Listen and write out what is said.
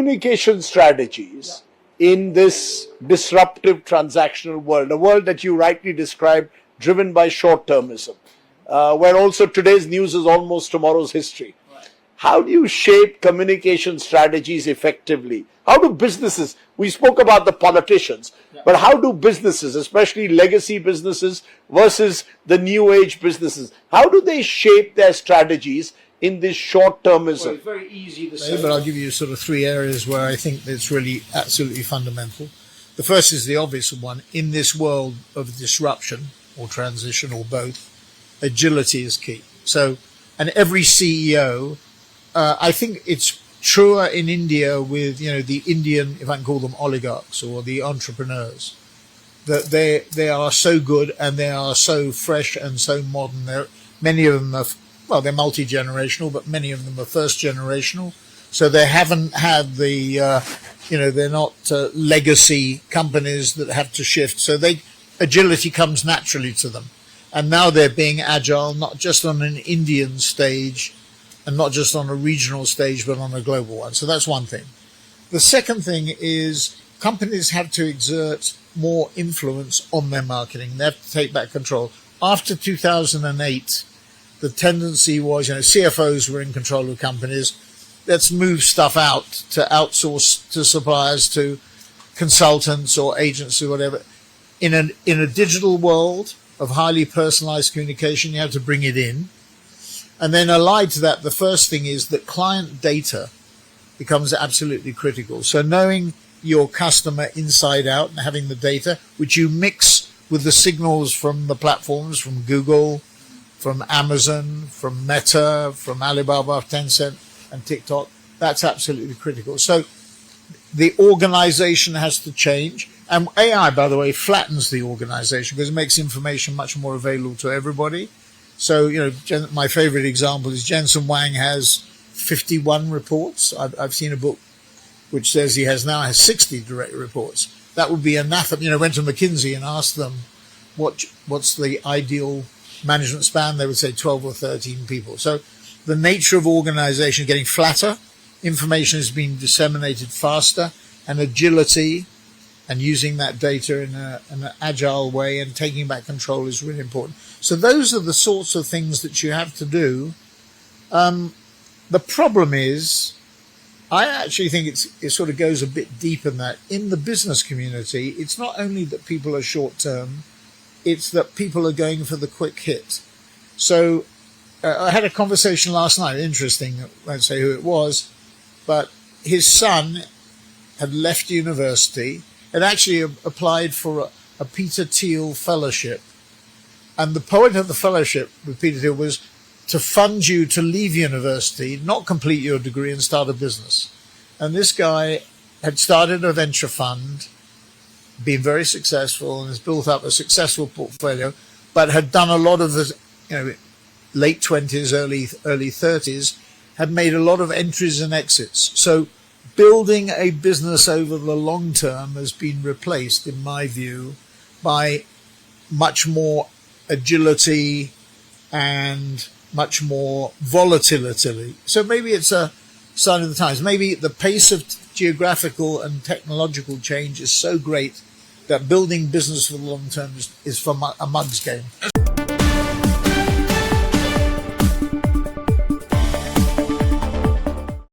communication strategies in this disruptive transactional world, a world that you rightly described, driven by short-termism, where also today's news is almost tomorrow's history. How do you shape communication strategies effectively? How do businesses, we spoke about the politicians, but how do businesses, especially legacy businesses versus the new age businesses, how do they shape their strategies in this short-termism? Well, it's very easy to say, but I'll give you sort of three areas where I think it's really absolutely fundamental. The first is the obvious one. In this world of disruption or transition or both, agility is key. So, and every CEO, I think it's truer in India with, the Indian, if I can call them oligarchs or the entrepreneurs, that they are so good and they are so fresh and so modern. Many of them are, they're multi-generational, but many of them are first generational. So they haven't had the, they're not legacy companies that have to shift. So agility comes naturally to them. And now they're being agile, not just on an Indian stage, and not just on a regional stage, but on a global one. So that's one thing. The second thing is companies have to exert more influence on their marketing. They have to take back control. After 2008, the tendency was, CFOs were in control of companies. Let's move stuff out to outsource to suppliers, to consultants or agents or whatever. In a digital world of highly personalized communication, you have to bring it in. And then allied to that, the first thing is that client data becomes absolutely critical. So knowing your customer inside out and having the data, which you mix with the signals from the platforms, from Google, from Amazon, from Meta, from Alibaba, Tencent, and TikTok, that's absolutely critical. So the organization has to change. And AI, by the way, flattens the organization because it makes information much more available to everybody. So, my favorite example is Jensen Huang has 51 reports. I've seen a book which says he has 60 direct reports. That would be anathema. Went to McKinsey and asked them what's the ideal management span. They would say 12 or 13 people. So the nature of organization is getting flatter. Information is being disseminated faster, and agility and using that data in an agile way and taking back control is really important. So those are the sorts of things that you have to do. The problem is, I actually think it sort of goes a bit deep in that. In the business community, it's not only that people are short-term, it's that people are going for the quick hit. So I had a conversation last night, interesting, I won't say who it was, but his son had left university and actually applied for a Peter Thiel fellowship. And the point of the fellowship with Peter Thiel was to fund you to leave university, not complete your degree, and start a business. And this guy had started a venture fund, been very successful, and has built up a successful portfolio, but had done a lot of the, late 20s, early 30s, had made a lot of entries and exits. So building a business over the long term has been replaced, in my view, by much more agility and much more volatility. So maybe it's a sign of the times. Maybe the pace of geographical and technological change is so great that building business for the long term is for a mug's game.